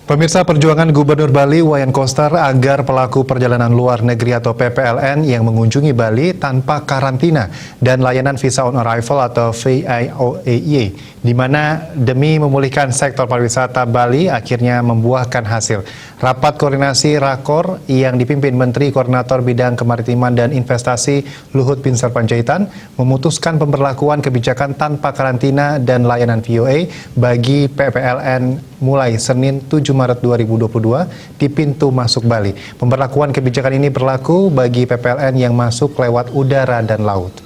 Pemirsa, perjuangan Gubernur Bali Wayan Koster agar pelaku perjalanan luar negeri atau PPLN yang mengunjungi Bali tanpa karantina dan layanan visa on arrival atau VIOAE, di mana demi memulihkan sektor pariwisata Bali akhirnya membuahkan hasil. Rapat koordinasi Rakor yang dipimpin Menteri Koordinator Bidang Kemaritiman dan Investasi Luhut Binsar Panjaitan memutuskan pemberlakuan kebijakan tanpa karantina dan layanan VOA bagi PPLN mulai Senin 7 Maret 2022 di pintu masuk Bali. Pemberlakuan kebijakan ini berlaku bagi PPLN yang masuk lewat udara dan laut.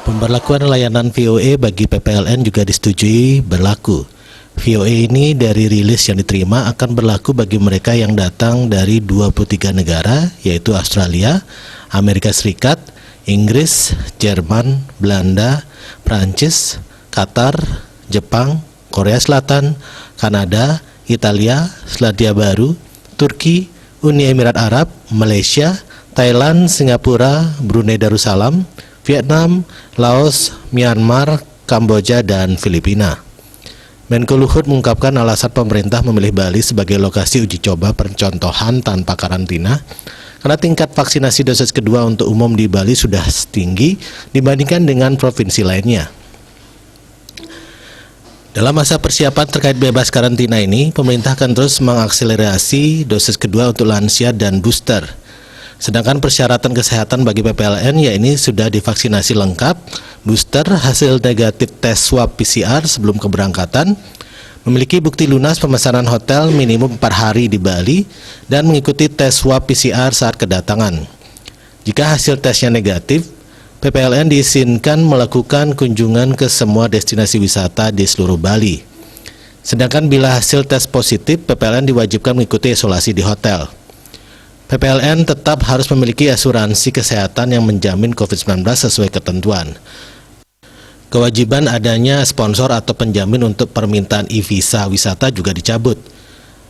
Pemberlakuan layanan VOA bagi PPLN juga disetujui berlaku. VOA ini dari rilis yang diterima akan berlaku bagi mereka yang datang dari 23 negara, yaitu Australia, Amerika Serikat, Inggris, Jerman, Belanda, Prancis, Qatar, Jepang, Korea Selatan, Kanada, Italia, Selandia Baru, Turki, Uni Emirat Arab, Malaysia, Thailand, Singapura, Brunei Darussalam, Vietnam, Laos, Myanmar, Kamboja, dan Filipina. Menko Luhut mengungkapkan alasan pemerintah memilih Bali sebagai lokasi uji coba percontohan tanpa karantina karena tingkat vaksinasi dosis kedua untuk umum di Bali sudah tinggi dibandingkan dengan provinsi lainnya. Dalam masa persiapan terkait bebas karantina ini, pemerintah akan terus mengakselerasi dosis kedua untuk lansia dan booster. Sedangkan persyaratan kesehatan bagi PPLN yaitu sudah divaksinasi lengkap, booster, hasil negatif tes swab PCR sebelum keberangkatan, memiliki bukti lunas pemesanan hotel minimum 4 hari di Bali, dan mengikuti tes swab PCR saat kedatangan. Jika hasil tesnya negatif, PPLN diizinkan melakukan kunjungan ke semua destinasi wisata di seluruh Bali. Sedangkan bila hasil tes positif, PPLN diwajibkan mengikuti isolasi di hotel. PPLN tetap harus memiliki asuransi kesehatan yang menjamin COVID-19 sesuai ketentuan. Kewajiban adanya sponsor atau penjamin untuk permintaan e-visa wisata juga dicabut.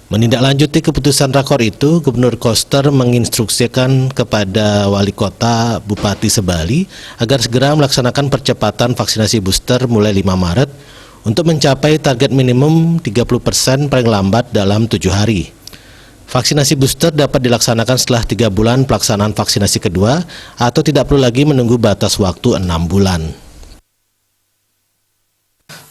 Menindaklanjuti keputusan Rakor itu, Gubernur Koster menginstruksikan kepada Wali Kota Bupati Sebali agar segera melaksanakan percepatan vaksinasi booster mulai 5 Maret untuk mencapai target minimum 30% paling lambat dalam 7 hari. Vaksinasi booster dapat dilaksanakan setelah 3 bulan pelaksanaan vaksinasi kedua atau tidak perlu lagi menunggu batas waktu 6 bulan.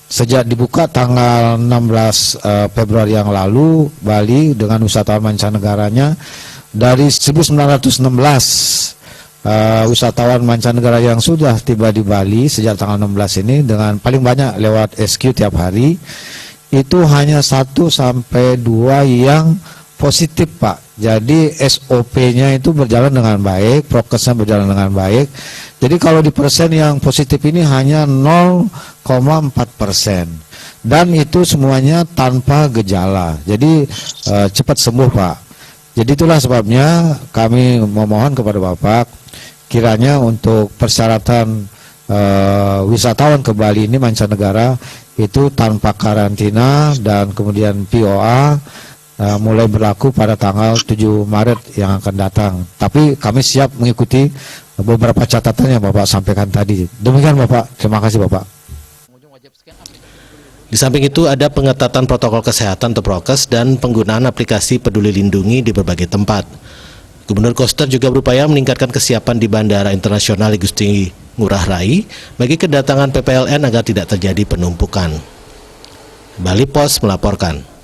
Sejak dibuka tanggal 16 Februari yang lalu, Bali dengan wisatawan mancanegaranya dari 1916 wisatawan mancanegara yang sudah tiba di Bali sejak tanggal 16 ini dengan paling banyak lewat SQ tiap hari, itu hanya 1 sampai 2 yang positif, Pak. Jadi SOP-nya itu berjalan dengan baik, prokesnya berjalan dengan baik. Jadi kalau di persen yang positif ini hanya 0,4%. Dan itu semuanya tanpa gejala. Jadi cepat sembuh, Pak. Jadi itulah sebabnya kami memohon kepada Bapak, kiranya untuk persyaratan wisatawan ke Bali ini mancanegara itu tanpa karantina dan kemudian POA mulai berlaku pada tanggal 7 Maret yang akan datang. Tapi kami siap mengikuti beberapa catatan yang Bapak sampaikan tadi. Demikian Bapak, terima kasih Bapak. Di samping itu ada pengetatan protokol kesehatan atau prokes dan penggunaan aplikasi Peduli Lindungi di berbagai tempat. Gubernur Koster juga berupaya meningkatkan kesiapan di Bandara Internasional Igusti Ngurah Rai bagi kedatangan PPLN agar tidak terjadi penumpukan. Bali Pos melaporkan.